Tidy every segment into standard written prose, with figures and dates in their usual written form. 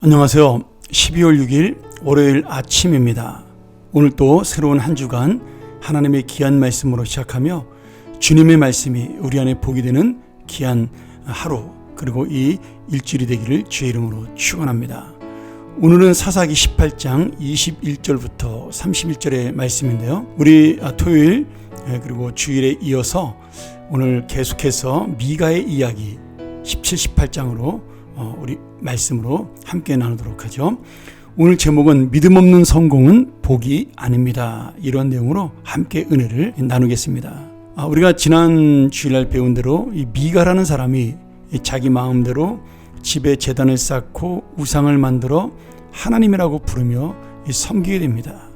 안녕하세요. 12월 6일 월요일 아침입니다. 오늘 또 새로운 한 주간 하나님의 귀한 말씀으로 시작하며 주님의 말씀이 우리 안에 복이 되는 귀한 하루, 그리고 이 일주일이 되기를 주의 이름으로 축원합니다. 오늘은 사사기 18장 21절부터 31절의 말씀인데요. 우리 토요일 그리고 주일에 이어서 오늘 계속해서 미가의 이야기 17, 18장으로 우리 말씀으로 함께 나누도록 하죠. 오늘 제목은 믿음 없는 성공은 복이 아닙니다. 이런 내용으로 함께 은혜를 나누겠습니다. 우리가 지난 주일날 배운 대로 이 미가라는 사람이 자기 마음대로 집에 제단을 쌓고 우상을 만들어 하나님이라고 부르며 섬기게 됩니다.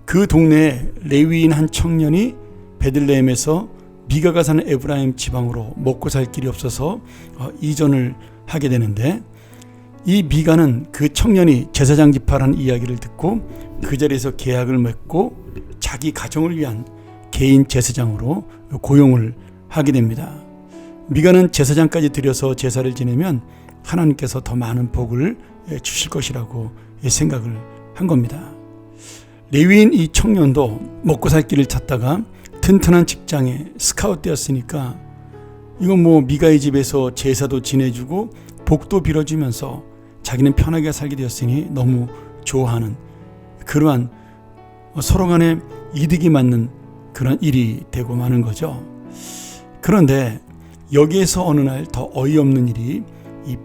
그 동네에 레위인 한 청년이 베들레헴에서 미가가 사는 에브라임 지방으로 먹고 살 길이 없어서 이전을 하게 되는데, 이 미가는 그 청년이 제사장 집하라는 이야기를 듣고 그 자리에서 계약을 맺고 자기 가정을 위한 개인 제사장으로 고용을 하게 됩니다. 미가는 제사장까지 들여서 제사를 지내면 하나님께서 더 많은 복을 주실 것이라고 생각을 한 겁니다. 레위인 이 청년도 먹고 살 길을 찾다가 튼튼한 직장에 스카웃되었으니까 이건 미가의 집에서 제사도 지내주고 복도 빌어주면서 자기는 편하게 살게 되었으니 너무 좋아하는 그러한 서로 간에 이득이 맞는 그런 일이 되고 마는 거죠. 그런데 여기에서 어느 날 더 어이없는 일이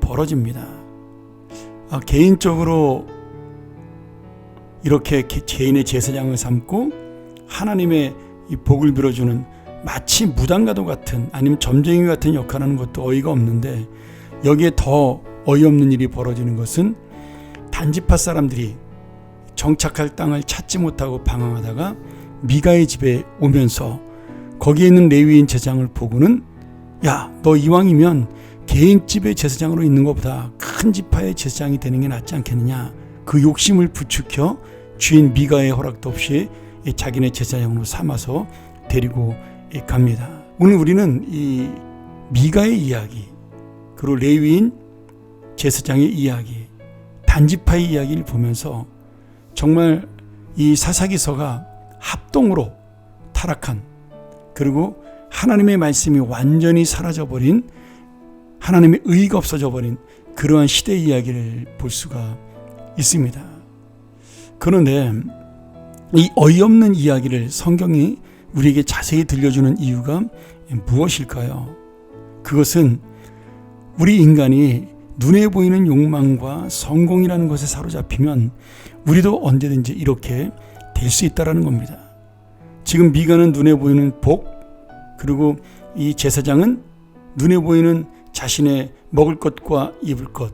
벌어집니다. 개인적으로 이렇게 개인의 제사장을 삼고 하나님의 이 복을 빌어주는 마치 무당과도 같은, 아니면 점쟁이 같은 역할을 하는 것도 어이가 없는데, 여기에 더 어이없는 일이 벌어지는 것은 단지파 사람들이 정착할 땅을 찾지 못하고 방황하다가 미가의 집에 오면서 거기에 있는 레위인 제사장을 보고는 야, 너 이왕이면 개인 집의 제사장으로 있는 것보다 큰 지파의 제사장이 되는 게 낫지 않겠느냐, 그 욕심을 부추겨 주인 미가의 허락도 없이 자기네 제사장으로 삼아서 데리고 갑니다. 오늘 우리는 이 미가의 이야기, 그리고 레위인 제사장의 이야기, 단지파의 이야기를 보면서 정말 이 사사기서가 합동으로 타락한, 그리고 하나님의 말씀이 완전히 사라져버린, 하나님의 의의가 없어져버린 그러한 시대의 이야기를 볼 수가 있습니다. 그런데 이 어이없는 이야기를 성경이 우리에게 자세히 들려주는 이유가 무엇일까요? 그것은 우리 인간이 눈에 보이는 욕망과 성공이라는 것에 사로잡히면 우리도 언제든지 이렇게 될 수 있다는 겁니다. 지금 미가는 눈에 보이는 복, 그리고 이 제사장은 눈에 보이는 자신의 먹을 것과 입을 것,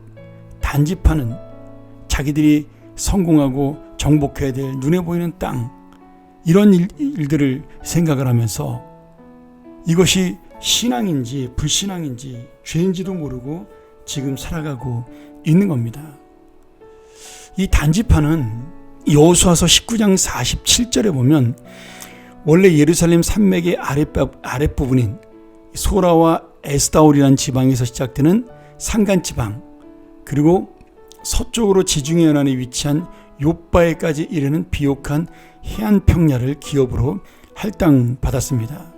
단지파는 자기들이 성공하고 정복해야 될 눈에 보이는 땅, 이런 일들을 생각을 하면서 이것이 신앙인지 불신앙인지 죄인지도 모르고 지금 살아가고 있는 겁니다. 이 단지파는 여호수아서 19장 47절에 보면 원래 예루살렘 산맥의 아랫부분인 소라와 에스다올이라는 지방에서 시작되는 산간지방, 그리고 서쪽으로 지중해 연안에 위치한 욥바에까지 이르는 비옥한 해안 평야를 기업으로 할당받았습니다.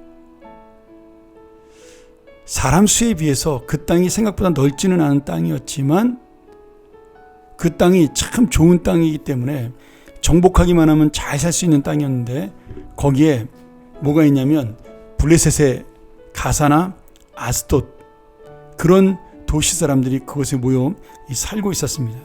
사람 수에 비해서 그 땅이 생각보다 넓지는 않은 땅이었지만 그 땅이 참 좋은 땅이기 때문에 정복하기만 하면 잘 살 수 있는 땅이었는데, 거기에 뭐가 있냐면 블레셋의 가사나 아스돗, 그런 도시 사람들이 그곳에 모여 살고 있었습니다.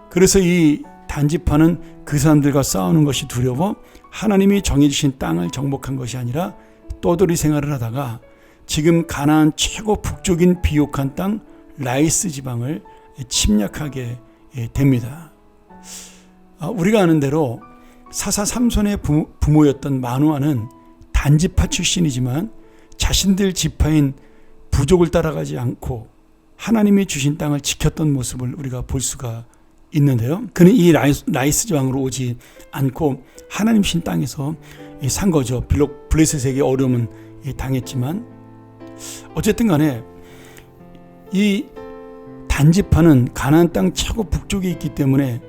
그래서 이 단지파는 그 사람들과 싸우는 것이 두려워 하나님이 정해주신 땅을 정복한 것이 아니라 떠돌이 생활을 하다가 지금 가나안 최고 북쪽인 비옥한 땅 라이스 지방을 침략하게 됩니다. 우리가 아는 대로 사사 삼손의 부모였던 마누아는 단지파 출신이지만 자신들 지파인 부족을 따라가지 않고 하나님이 주신 땅을 지켰던 모습을 우리가 볼 수가 있는데요. 그는 이 라이스 지방으로 오지 않고 하나님 신 땅에서 산 거죠. 비록 블레셋에게 어려움은 당했지만 어쨌든 간에 이 단지파는 가나안 땅 최고 북쪽에 있기 때문에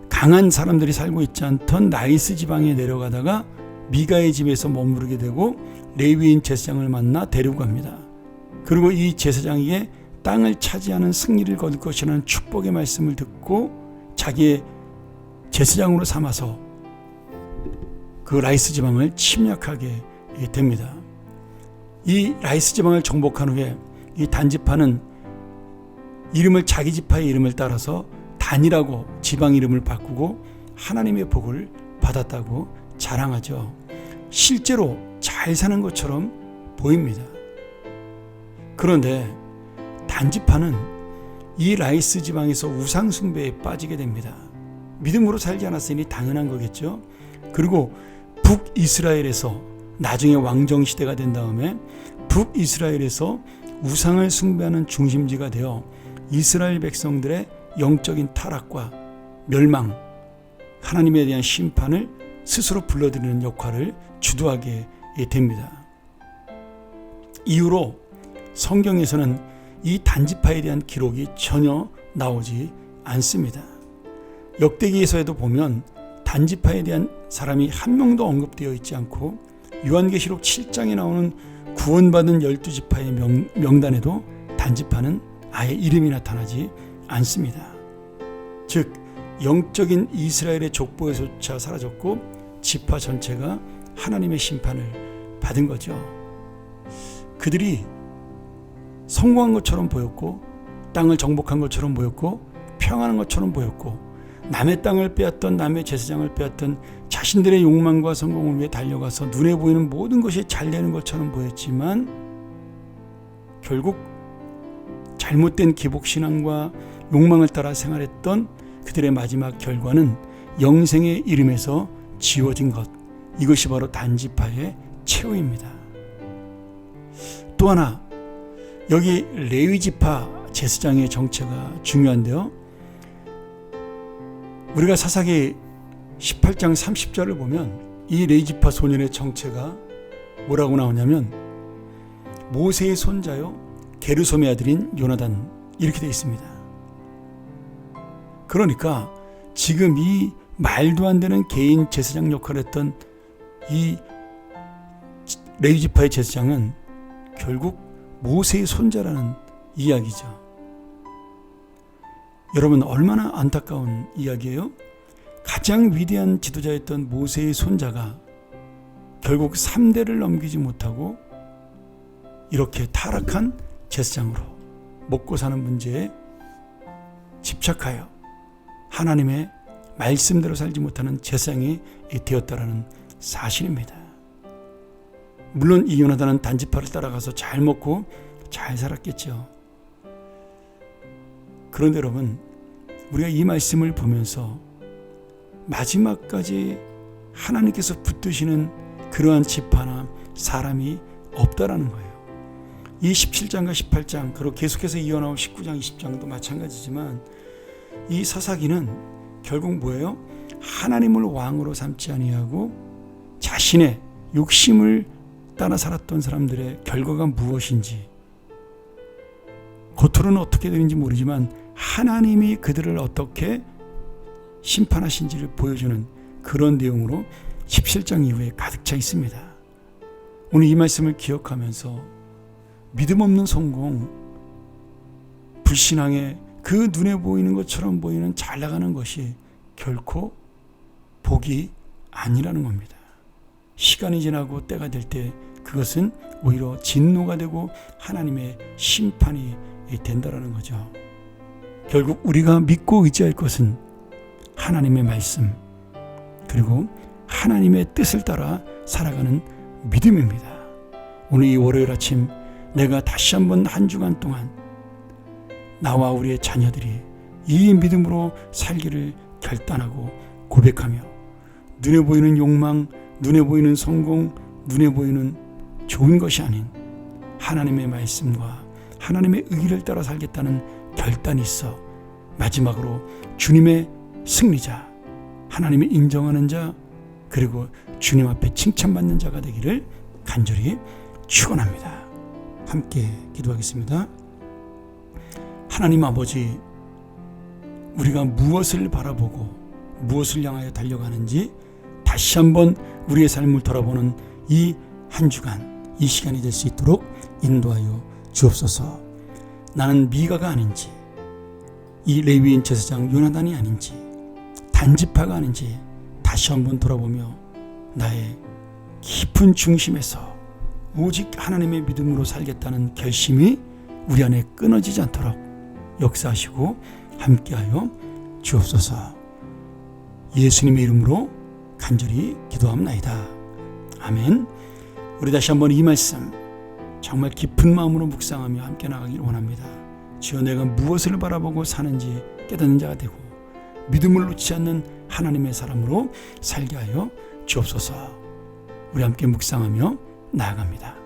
강한 사람들이 살고 있지 않던 나이스 지방에 내려가다가 미가의 집에서 머무르게 되고 레위인 제사장을 만나 데려갑니다. 그리고 이 제사장에게 땅을 차지하는 승리를 거둘 것이라는 축복의 말씀을 듣고 자기의 제사장으로 삼아서 그 라이스 지방을 침략하게 됩니다. 이 라이스 지방을 정복한 후에 이 단지파는 이름을 자기 지파의 이름을 따라서 단이라고 지방 이름을 바꾸고 하나님의 복을 받았다고 자랑하죠. 실제로 잘 사는 것처럼 보입니다. 그런데 단지파는 이 라이스 지방에서 우상 숭배에 빠지게 됩니다. 믿음으로 살지 않았으니 당연한 거겠죠. 그리고 북이스라엘에서 나중에 왕정시대가 된 다음에 북이스라엘에서 우상을 숭배하는 중심지가 되어 이스라엘 백성들의 영적인 타락과 멸망, 하나님에 대한 심판을 스스로 불러들이는 역할을 주도하게 됩니다. 이후로 성경에서는 이 단지파에 대한 기록이 전혀 나오지 않습니다. 역대기에서도 보면 단지파에 대한 사람이 한 명도 언급되어 있지 않고 요한계시록 7장에 나오는 구원받은 12지파의 명단에도 단지파는 아예 이름이 나타나지 않습니다. 즉 영적인 이스라엘의 족보에서조차 사라졌고 지파 전체가 하나님의 심판을 받은 거죠. 그들이 성공한 것처럼 보였고 땅을 정복한 것처럼 보였고 평안한 것처럼 보였고 남의 땅을 빼앗던 남의 제사장을 빼앗던 자신들의 욕망과 성공을 위해 달려가서 눈에 보이는 모든 것이 잘 되는 것처럼 보였지만 결국 잘못된 기복신앙과 욕망을 따라 생활했던 그들의 마지막 결과는 영생의 이름에서 지워진 것, 이것이 바로 단지파의 최후입니다. 또 하나, 여기 레위지파 제사장의 정체가 중요한데요. 우리가 사사기 18장 30절을 보면 이 레위지파 소년의 정체가 뭐라고 나오냐면 모세의 손자요 게르솜의 아들인 요나단, 이렇게 되어 있습니다. 그러니까 지금 이 말도 안 되는 개인 제사장 역할을 했던 이 레위지파의 제사장은 결국 모세의 손자라는 이야기죠. 여러분, 얼마나 안타까운 이야기예요? 가장 위대한 지도자였던 모세의 손자가 결국 3대를 넘기지 못하고 이렇게 타락한 제사장으로 먹고 사는 문제에 집착하여 하나님의 말씀대로 살지 못하는 제사장이 되었다라는 사실입니다. 물론 이 요나단은 단지파를 따라가서 잘 먹고 잘 살았겠죠. 그런데 여러분, 우리가 이 말씀을 보면서 마지막까지 하나님께서 붙드시는 그러한 지파나 사람이 없다라는 거예요. 이 17장과 18장, 그리고 계속해서 이어나올 19장, 20장도 마찬가지지만 이 사사기는 결국 뭐예요? 하나님을 왕으로 삼지 아니하고 자신의 욕심을 따라 살았던 사람들의 결과가 무엇인지, 겉으로는 어떻게 되는지 모르지만 하나님이 그들을 어떻게 심판하신지를 보여주는 그런 내용으로 17장 이후에 가득 차 있습니다. 오늘 이 말씀을 기억하면서 믿음 없는 성공, 불신앙의 그 눈에 보이는 것처럼 보이는 잘 나가는 것이 결코 복이 아니라는 겁니다. 시간이 지나고 때가 될 때 그것은 오히려 진노가 되고 하나님의 심판이 된다라는 거죠. 결국 우리가 믿고 의지할 것은 하나님의 말씀, 그리고 하나님의 뜻을 따라 살아가는 믿음입니다. 오늘 이 월요일 아침 내가 다시 한번 한 주간 동안 나와 우리의 자녀들이 이 믿음으로 살기를 결단하고 고백하며 눈에 보이는 욕망, 눈에 보이는 성공, 눈에 보이는 좋은 것이 아닌 하나님의 말씀과 하나님의 의를 따라 살겠다는 결단이 있어 마지막으로 주님의 승리자, 하나님이 인정하는 자, 그리고 주님 앞에 칭찬받는 자가 되기를 간절히 축원합니다. 함께 기도하겠습니다. 하나님 아버지, 우리가 무엇을 바라보고 무엇을 향하여 달려가는지 다시 한번 우리의 삶을 돌아보는 이 한 주간, 이 시간이 될 수 있도록 인도하여 주옵소서. 나는 미가가 아닌지, 이 레위인 제사장 요나단이 아닌지, 단지파가 아닌지 다시 한번 돌아보며 나의 깊은 중심에서 오직 하나님의 믿음으로 살겠다는 결심이 우리 안에 끊어지지 않도록 역사하시고 함께하여 주옵소서. 예수님의 이름으로 간절히 기도합나이다. 아멘. 우리 다시 한번 이 말씀 정말 깊은 마음으로 묵상하며 함께 나가기를 원합니다. 주여, 내가 무엇을 바라보고 사는지 깨닫는 자가 되고 믿음을 놓지 않는 하나님의 사람으로 살게 하여 주옵소서. 우리 함께 묵상하며 나아갑니다.